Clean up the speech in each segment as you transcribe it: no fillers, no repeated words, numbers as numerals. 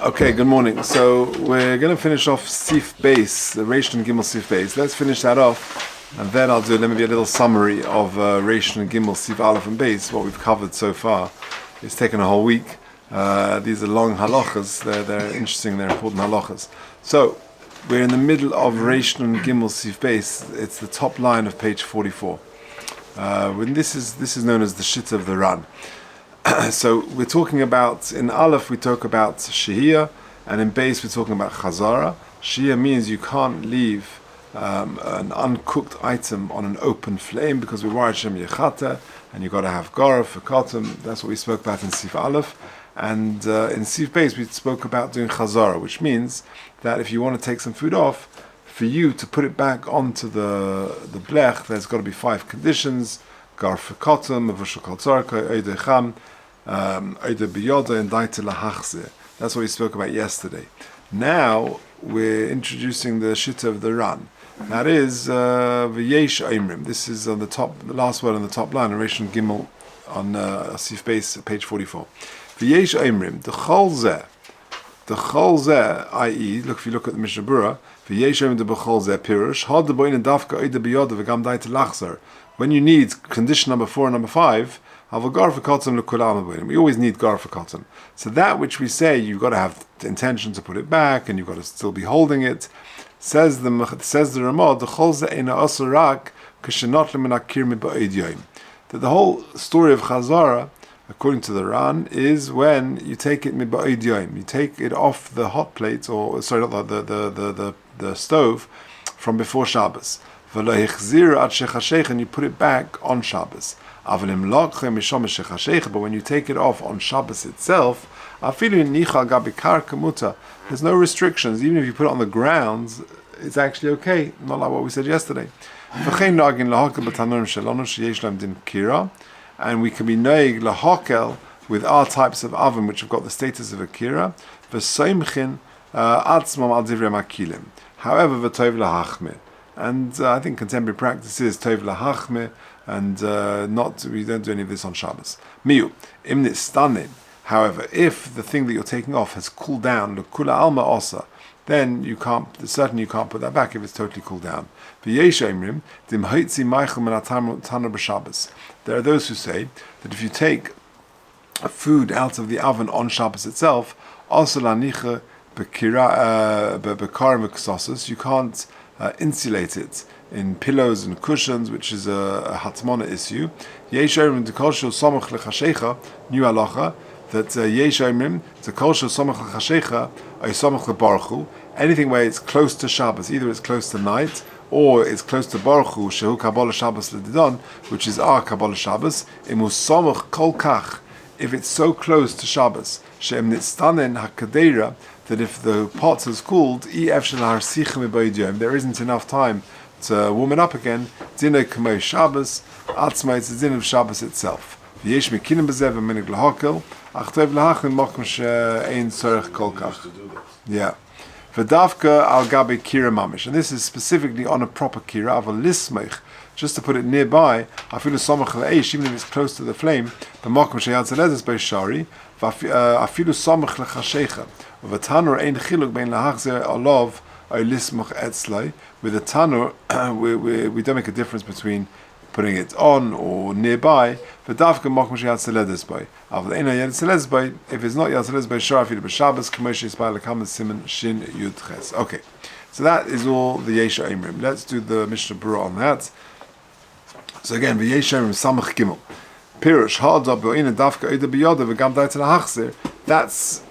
Okay, good morning. So we're going to finish off sief base, the Reish and Gimel sief base. Let's finish that off, and then I'll do maybe a little summary of Reish and Gimel sief Aleph and base. What we've covered so far. It's taken a whole week. These are long halachas. They're interesting. They're important halachas. So we're in the middle of Reish and Gimel sief base. It's the top line of page 44. When this is known as the Shitta of the Ran. So we're talking about, in Aleph we talk about Shehiyah, and in Beis we're talking about Chazara. Shehiyah means you can't leave an uncooked item on an open flame because we worry Shem Yechata, and you've got to have Gara for Kotam. That's what we spoke about in Sief Aleph. And in Sief Beis we spoke about doing Chazara, which means that if you want to take some food off, for you to put it back onto the blech, there's got to be 5 conditions: Gar for Kotam, Mavushal Kaltzarka, Eide Cham, Eide Biyoda, and Daite Lahachze. That's what we spoke about yesterday. Now we're introducing the Shitta of the Ran. That is V'yesh Oimrim. This is on the top, the last word on the top line, Reish and Gimel on Sief Beis, page 44. V'yesh Oimrim, the Chol Zeh, i.e., look, if you look at the Mishnah Berurah, V'yesh Oimrim de B'chol Zeh Pirush, Had de Boine Dafka Eide Biyoda V'gam Daite Lachzer. When you need condition number 4 and number 5, we always need gar for cotton. So that which we say you've got to have the intention to put it back and you've got to still be holding it. Says the Ramah, that the whole story of Chazara, according to the Ran, is when you take it you take it off the hot plate, or sorry, not the stove, from before Shabbos. And you put it back on Shabbos. But when you take it off on Shabbos itself, there's no restrictions. Even if you put it on the ground, it's actually okay. Not like what we said yesterday. And we can be noig lahakel with our types of oven which have got the status of a kira. However, v'tov lahachmeh. And I think contemporary practice is tov lahachmeh, and we don't do any of this on Shabbos. Miu imnit stanin. However, if the thing that you're taking off has cooled down, l'kula alma osa, then you can't put that back if it's totally cooled down. V'yesh omrim dim haitzi meichel min hataner b'Shabbos. There are those who say that if you take food out of the oven on Shabbos itself, also lanicha b'karim v'ksosos, you can't insulate it in pillows and cushions, which is a hatmona issue. Yesh omrim dekol shel samach lechashecha, new halacha, that yesh omrim dekol shel samach lechashecha ay samach lebaruchu, anything where it's close to Shabbos, either it's close to night or it's close to Baruchu, shehu Kabbalah Shabbos ledidon, which is our Kabbalah Shabbos, imu samach kol kach, if it's so close to Shabbos, she'em nitztanen hakadeira, that if the pot has cooled, there isn't enough time to warm it up again. Dinner k'may Shabbos, atzma, it's the din of Shabbos itself. V'yesh mekinim b'zev v'minig l'hakel, ach tov l'hachin mokum she'ein tzorech kol kach. Yeah. V'davka al gabi kira mamish, and this is specifically on a proper kira, av lismech, just to put it nearby. Afilu samach le'eish, even if it's close to the flame, the mokum she'yad zelezes by shari, afilu samach lechashecha. With a tanur, with a tanur, we don't make a difference between putting it on or nearby. If it's not yad selez. Okay, so that is all the Yesh Omrim. Let's do the Mishnah Berurah on that. So again, the Yesh Omrim Samach Gimel Pirush Ha'adab Yo'ina Dafka Eida Biyoda V'gam Daite Lahachzer. That's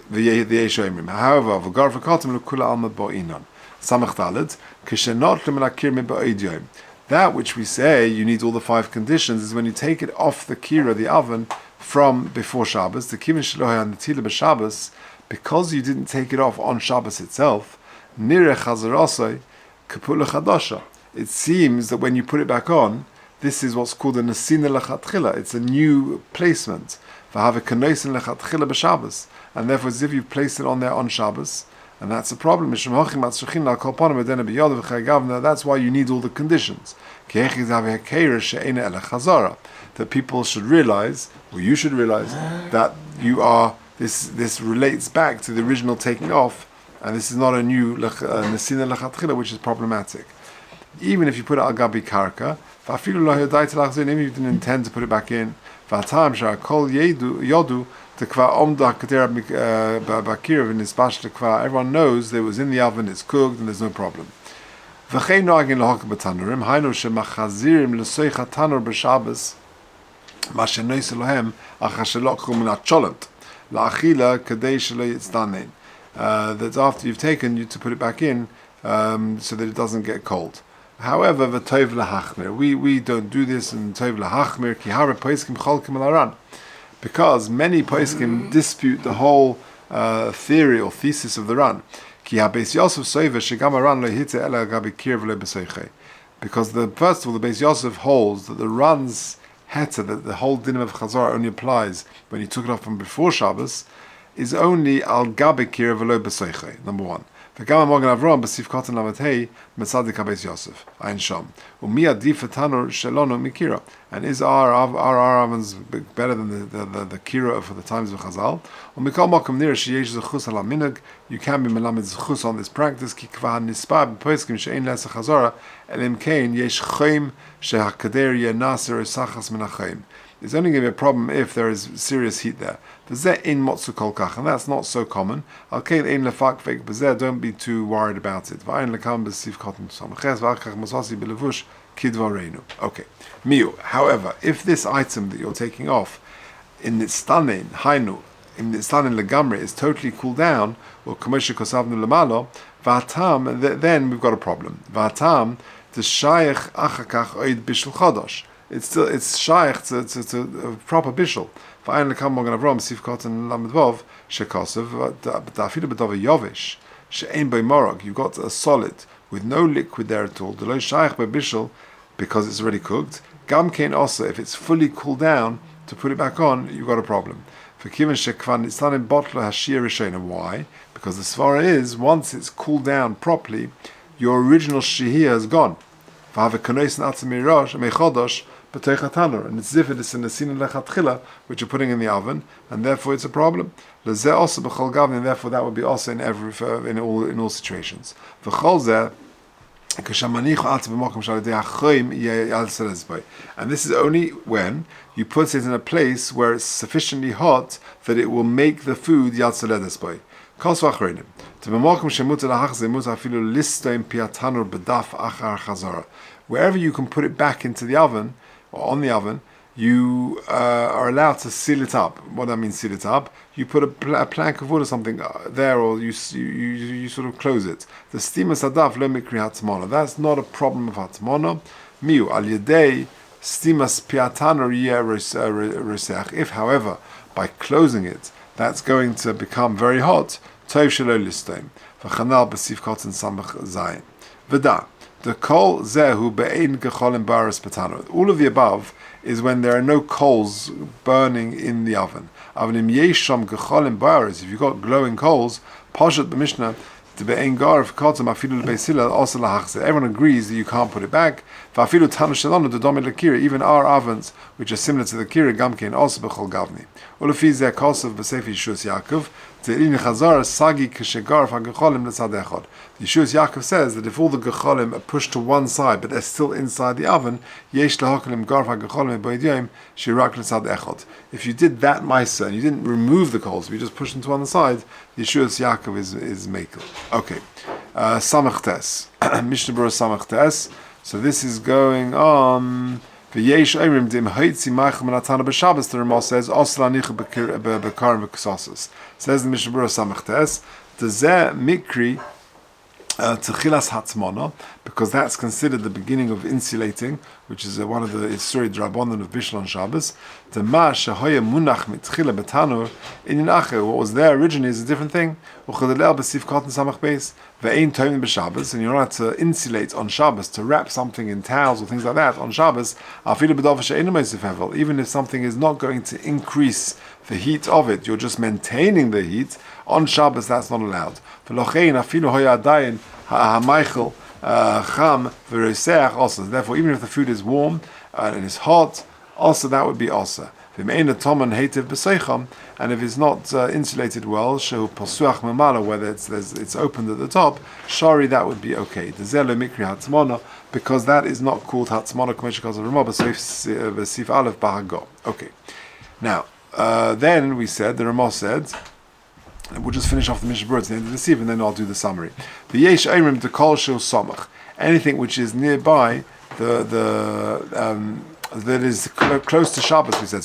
the Yesh Omrim. However, v'gar v'katem l'kula alma bo'inan. Samach Daled kishenot l'melakir mi ba'odyom. That which we say you need all the 5 conditions is when you take it off the kira, the oven, from before Shabbos. The kivin shelo hanetila b'Shabbos, because you didn't take it off on Shabbos itself. Nire chazarosai kapula chadasha. It seems that when you put it back on, this is what's called a nesina lechatchila. It's a new placement. And therefore, as if you've placed it on there on Shabbos, and that's a problem. That's why you need all the conditions. That people should realize, or you should realize, that you are this relates back to the original taking off, and this is not a new nesina lechatchila, which is problematic. Even if you put it al gabi karka, even if you didn't intend to put it back in, everyone knows that it was in the oven, it's cooked, and there's no problem. That's after you've taken you to put it back in, so that it doesn't get cold. However, the tov lahachmir, we don't do this in tov lahachmir ki hara poiskim cholkim alaran, because many poiskim dispute the whole theory or thesis of the ran. Ki habeis Yosef soiva shegam aran lo hite ela gabi kirv lo besoiche, because first of all the Beis Yosef holds that the ran's heta, that the whole din of chazara only applies when you took it off from before Shabbos, is only al gabi kirv lo besoiche. Number one. וגם המוגן אברהם בסיף קוטן למתהי מצדיק הבייס יוסף, אין שם. ומי עדיף התנור שלנו מקירה? And is our ovens better than the kira for the times of Chazal? ומכל מקום נראה שיש זכוס על המנהג, you can be מלמד זכוס on this practice, כי כבר נספה בפוסקים שאין לעשה חזרה, אלא אם כן יש חיים שהקדר יהיה נאסר או סחס מן החיים. It's only going to be a problem if there is serious heat there. In motzu kol kach, and that's not so common. Don't be too worried about it. Okay. Miu. However, if this item that you're taking off in the stanin hainu, in the stanin legamre, is totally cooled down, or commercial kosavnu lemalo, vatam, then we've got a problem. Vatam the shaykh achakach oid bishul chodosh. It's shaykh to a proper bishul. V'ayin lekam mogen avrom sief koten lamedvov shekosev da'afilu b'dova yovish she'ein by morog. You've got a solid with no liquid there at all. The lo shaykh by bishul, because it's already cooked. Gam kein also, if it's fully cooled down to put it back on, you've got a problem. For kiven shekvan nitztanim botlo hashir rishona. Why? Because the svara is, once it's cooled down properly, your original shihir is gone. V'have konois natzim mirosh mechodosh. And it's zifid, it's in the sin lechatchila, which you're putting in the oven, and therefore it's a problem. And therefore that would be also in all situations. And this is only when you put it in a place where it's sufficiently hot that it will make the food yad seledes boy. Wherever you can put it back into the oven, or on the oven, you are allowed to seal it up. What do I mean, seal it up? You put a plank of wood or something there, or you sort of close it. The steamer sadaf lo mikri hatmono. That's not a problem of hatmono. Miu al yedei steamas piatano resech. If, however, by closing it, that's going to become very hot. Tov shelo listoim. V'chanal b'sif koten samach zayin. V'da. The kol zehu be'ein gecholim baris patano. All of the above is when there are no coals burning in the oven. Avanim yesham gecholim baris. If you've got glowing coals, poshet b'mishnah to be'ein gar of kotam afilu le'beisila also lahachze. Everyone agrees that you can't put it back. Va'afilu tanu shalonu to domid lekira. Even our ovens, which are similar to the kira gamkein, also bechol gavni. Ulafi zeh kosav b'sefi Yeshus Yaakov. The Yeshus Yaakov says that if all the gecholim are pushed to one side but they're still inside the oven, if you did that ma'aser and you didn't remove the coals, you just pushed them to one side, the Yeshus Yaakov is mekel. Okay, Samach Tes, Mishnah Berurah Samach Tes. So this is going on. V'yesh oimrim dim haitzi ma'achel menatana b'Shabbos. The Ramah says osla nichu b'karim v'ksasos. Says the Mishnah Berurah Samach Tes. Dezeh mikri techilas hatmona, because that's considered the beginning of insulating, which is one of the Isuri Drabonon of Bishul on Shabbos. The ma shehoya munach mitchila betanur in acher. What was there originally is a different thing. Uchadel b'sif cotton samach beis ve'ein toimim b'Shabbos, and you're not to insulate on Shabbos, to wrap something in towels or things like that on Shabbos. Afilu b'dov she'einu meisif hevel, even if something is not going to increase the heat of it, you're just maintaining the heat. On Shabbos, that's not allowed. Also, therefore, even if the food is warm and it's hot, also that would be also. And if it's not insulated well, whether it's opened at the top, shari, that would be okay. Because that is not called hatzmona sief aleph bahago. Okay. Now, then we said, the Ramah said, we'll just finish off the Mishnah Berurah at the end of the sief, and then I'll do the summary. Anything which is nearby that is close to Shabbos, we said,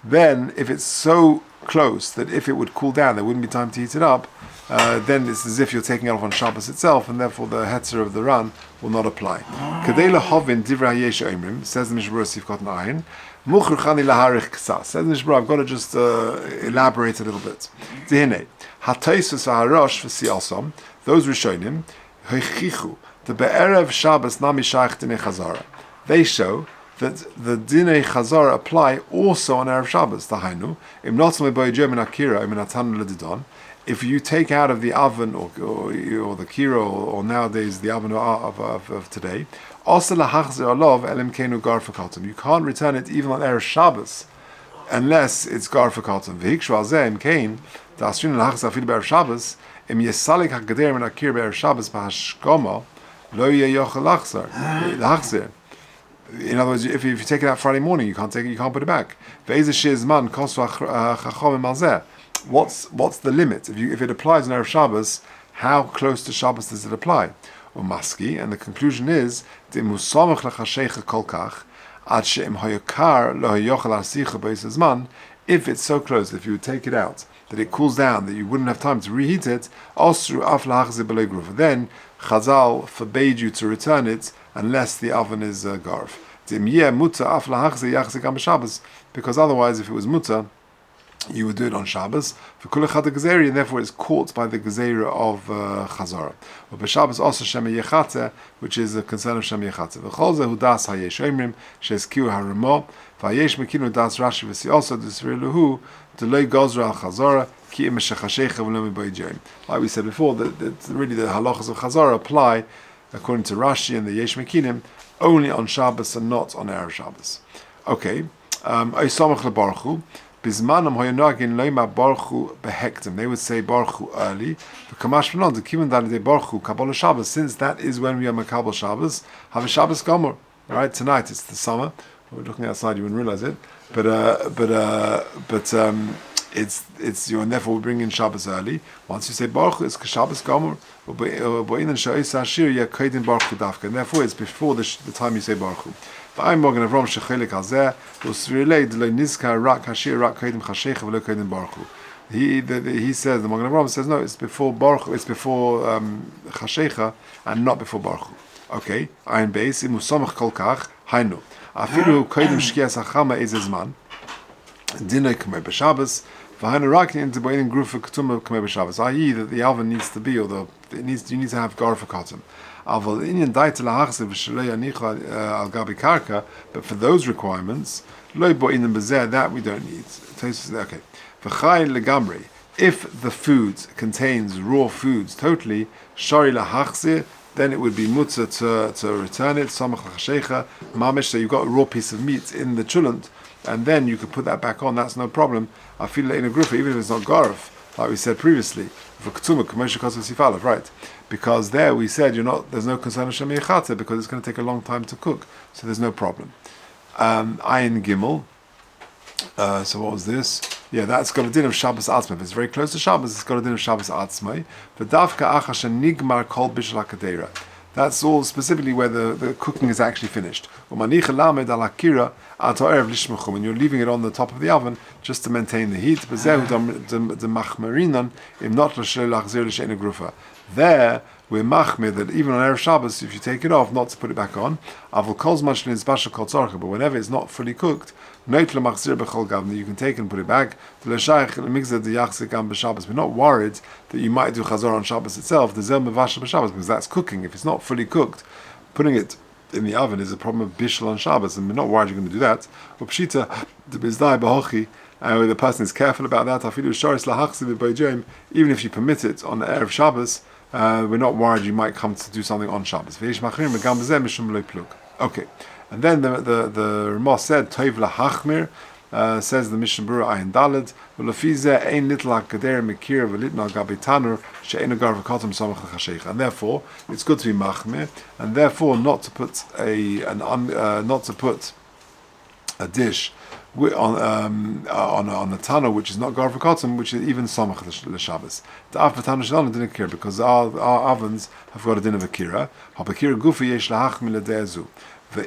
then if it's so close that if it would cool down, there wouldn't be time to heat it up, then it's as if you're taking it off on Shabbos itself, and therefore the hetzer of the run will not apply. Says the Mishnah Berurah Sif Cotton Ayin, says the Mishnah Berurah, I've got to just elaborate a little bit. Those Rishonim, the Be'erev Shabbos Nami Shaykh Dinei Chazara. They show that the Dinei Chazara apply also on Erev Shabbos. Tahainu, Im Notzim Boyjem and Akira, Im Natan Ledidon. If you take out of the oven or the kira or nowadays the oven of today, also lahachzer alav elim kenu gar fakatim. You can't return it even on Erev Shabbos unless it's gar fakatim. V'hikshva zeh im kain da'asrin lahachzer afil be'erev Shabbos im yesalik ha'gader min akir be'erev Shabbos b'hashkoma lo yeyochel lahachzer. In other words, if you take it out Friday morning, you can't take it, you can't put it back. What's the limit? If it applies on Erev Shabbos, how close to Shabbos does it apply? Umaski, and the conclusion is if it's so close, if you would take it out, that it cools down, that you wouldn't have time to reheat it, then Chazal forbade you to return it unless the oven is garf. Because otherwise, if it was muta, you would do it on Shabbos, and therefore it's caught by the gezerah of Chazara. But Shabbos also Shem Yechate, which is a concern of Shem Yechate. V'cholze hu das hayesh oimrim, sheskiu harimo, v'hayesh mekinu das Rashi v'si also d'sriluhu, d'loi gozra al Chazara, ki im shechashecha v'lo miboyjoim. Like we said before, that really the halachas of Chazara apply, according to Rashi and the Yesh Mekinim, only on Shabbos and not on Erev Shabbos. Okay, Oy Samach leBaruchu. Bismanam hoyanagin loima baruchu behektim. They would say baruchu early. For kamash v'non, the kiven dalidei baruchu kabbalah Shabbos. Since that is when we are makabel Shabbos, have a Shabbos gomer. Right, tonight it's the summer. We're looking outside, you wouldn't realize it, but it's you, and therefore we bring in Shabbos early. Once you say baruchu, it's Shabbos gomer. And therefore it's before the time you say baruchu. He says the Magen Avraham says no, it's before baruch, it's before chashecha and not before baruch. Okay, Ayin Beis imusamach kol kach hainu afilu kodim shkias hachama ezezman dinay k'mei b'Shabbos v'hainu rakin into boining grufa ketuma k'mei b'Shabbos. I.e. that the oven needs to be, or you need to have gar for cotton. But for those requirements, that we don't need. Okay. If the food contains raw foods totally, then it would be mutzah to return it. So you've got a raw piece of meat in the chulant, and then you could put that back on. That's no problem. I feel in a grufa, even if it's not garf, like we said previously, for ketuma, right? Because there we said there's no concern of Shem Yechate because it's going to take a long time to cook, so there's no problem. Ayin Gimel. So what was this? Yeah, that's got a din of Shabbos Atzmai. If it's very close to Shabbos, it's got a din of Shabbos Atzmai. V'davka acha nigmar kol bishul hakadera. That's all specifically where the cooking is actually finished. When you're leaving it on the top of the oven just to maintain the heat. There, we're machmir that even on Erev Shabbos, if you take it off, not to put it back on. But whenever it's not fully cooked, you can take and put it back. We're not worried that you might do chazor on Shabbos itself, because that's cooking. If it's not fully cooked, putting it in the oven is a problem of bishul on Shabbos, and we're not worried you're going to do that. The person is careful about that. Even if you permit it on the Erev Shabbos, we're not worried you might come to do something on Shabbos. Okay. And then the Ramah said, Toiv lahachmir, says the Mishnah Berurah Ayin Daled, v'lefize ein litla kader mekir v'litna gabi tanur she'enu gar v'katam samach l'chashecha. And therefore, it's good to be machmir, and therefore not to put a dish on a tanur which is not gar v'katam, which is even samach l'Shabbos. The af v'tanur shalom didn't care because our ovens have got a din of akira. Ha'bakira gufi yesh lahachmir l'de'ezu. But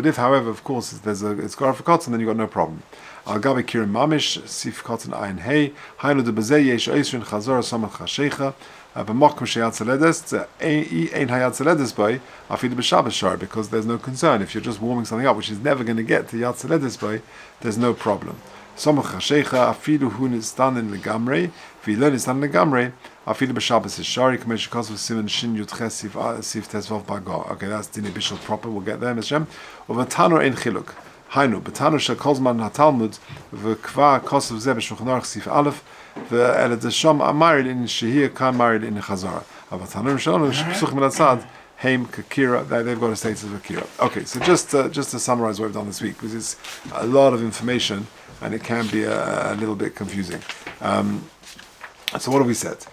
if, however, of course, it's gar for cotton, then you got no problem. Al gabi kirim mamish sief cotton ayin hey haynu de bezeh yesh oisrin chazor samach chashecha b'makom sheyad zeledes ein hayad zeledes by afidu b'Shabbos shar, because there's no concern if you're just warming something up which is never going to get to yad zeledes by. There's no problem. Samach chashecha afidu hu nistan legamrei v'lo nistan legamrei. Afidu b'Shabbos is shari k'mesh kosov siman shin yutches sief tesvav bagar. Okay, that's dini bishul proper. We'll get there, Mishem. Of a tanur ein chiluk. Hainu b'tanur shel kozman hatalmud v'kva kosov zeh b'shulchan aruch sief aleph v'elad sham amarid in shehir kan marid in chazara. Of a tanur shalom shpsuch min atzad heim kakira. They've got a status of akira. Okay, so just to summarize what we've done this week, because it's a lot of information and it can be a little bit confusing. So what have we said?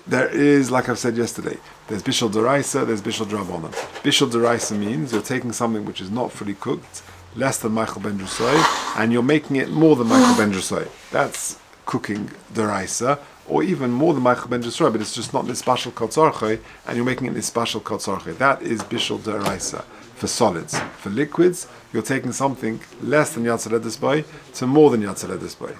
There is, like I've said yesterday, there's bishul deraisa, there's bishul drabonon. Bishul deraisa means you're taking something which is not fully cooked, less than Michael ben Drusoi, and you're making it more than Michael ben Drusoi. That's cooking deraisa, or even more than Michael ben Drusoi, but it's just not nispashal kotzorchoi, and you're making it nispashal kotzorchoi. That is bishul deraisa. For solids. For liquids, you're taking something less than Yad Tzededis Boy to more than Yad Tzededis Boy.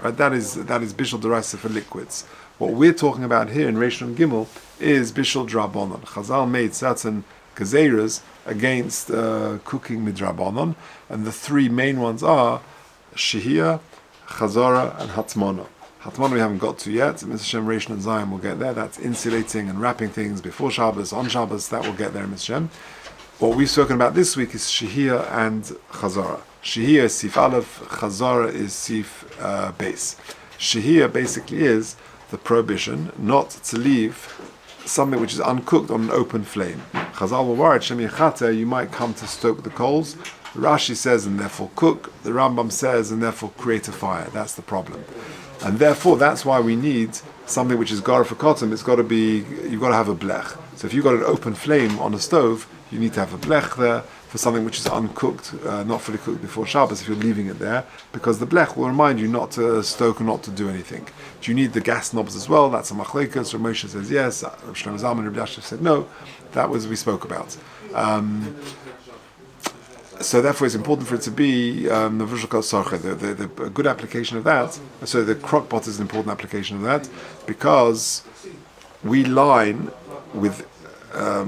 Right? That is bishul deraisa for liquids. What we're talking about here in Reish and Gimel is bishul drabonon. Chazal made certain gezeiras against cooking midrabonon, and the three main ones are shehiyah, chazara, and hatmona. Hatmona we haven't got to yet. Mr. Shem, Reish and Zion will get there. That's insulating and wrapping things before Shabbos, on Shabbos. That will get there, Mr. Shem. What we've spoken about this week is shehiyah and chazara. Shehiyah is sief aleph, chazara is sief base. Shehiyah basically is the prohibition not to leave something which is uncooked on an open flame. Chazal will worry, Shem Yechata, you might come to stoke the coals. Rashi says, and therefore cook. The Rambam says, and therefore create a fire. That's the problem. And therefore, that's why we need something which is gar for cotton. You've got to have a blech. So if you've got an open flame on a stove, you need to have a blech there for something which is uncooked, not fully cooked before Shabbos, if you're leaving it there, because the blech will remind you not to stoke and not to do anything. Do you need the gas knobs as well? That's a machlekas. Rav Moshe says yes. Rav Shlomo Zalman and Rabbi Yashiv said no. That was we spoke about. So therefore, it's important for it to be the good application of that. So the crock pot is an important application of that, because we line with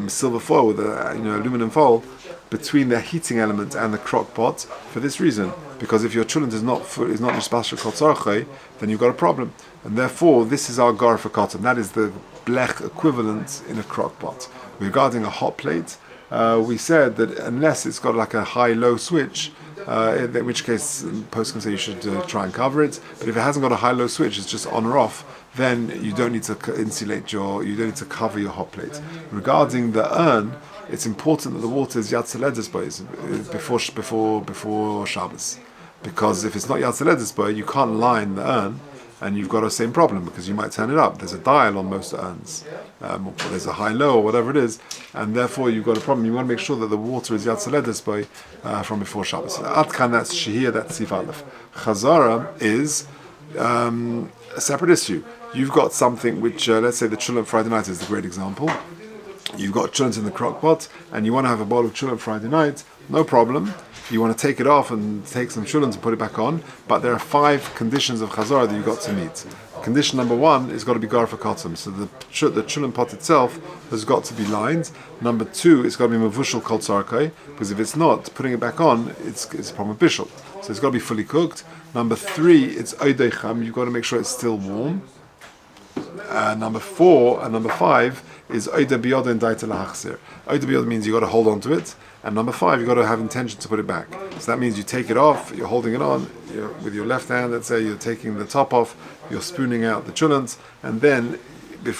silver foil, with aluminum foil, between the heating element and the crock pot for this reason. Because if your chulent is not nishbashal kotzarchei, then you've got a problem. And therefore, this is our gar for cotton. That is the blech equivalent in a crock pot. Regarding a hot plate, we said that unless it's got like a high-low switch, in which case post can say you should try and cover it. But if it hasn't got a high-low switch, it's just on or off, then you don't need to you don't need to cover your hot plate. Regarding the urn, it's important that the water is Yad Tzededis before Shabbos, because if it's not Yad Tzededis, you can't line the urn, and you've got the same problem because you might turn it up. There's a dial on most urns, there's a high-low or whatever it is, and therefore you've got a problem. You want to make sure that the water is Yad Tzededis from before Shabbos. Atkan, that's shehiyah, that's sief aleph. Chazara is a separate issue. You've got something which, let's say the chulent Friday night is the great example. You've got chulent in the crock pot, and you want to have a bowl of chulent Friday night, no problem. You want to take it off and take some chulent and put it back on, but there are 5 conditions of chazara that you've got to meet. Condition number 1 is got to be gar for cotton, so the chulent pot itself has got to be lined. Number 2, it's got to be mavushal kol tzarkai, because if it's not, putting it back on, it's a problem of bishul. So it's got to be fully cooked. Number 3, it's oidei cham, you've got to make sure it's still warm. Number 4 and number 5 is oida biyoda and daita lahachzir. Oida biyoda means you've got to hold on to it, and number 5, you've got to have intention to put it back. So that means you take it off, you're holding it on, with your left hand, let's say you're taking the top off, you're spooning out the chulent, and then you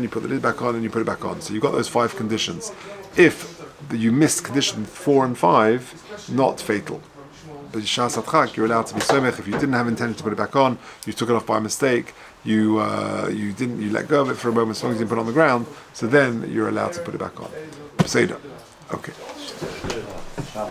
put the lid back on and you put it back on. So you've got those 5 conditions. If you missed condition 4 and 5, not fatal. But Shas Atchak, you're allowed to be somech if you didn't have intention to put it back on, you took it off by mistake, you let go of it for a moment as long as you didn't put it on the ground, so then you're allowed to put it back on. Seder. Okay.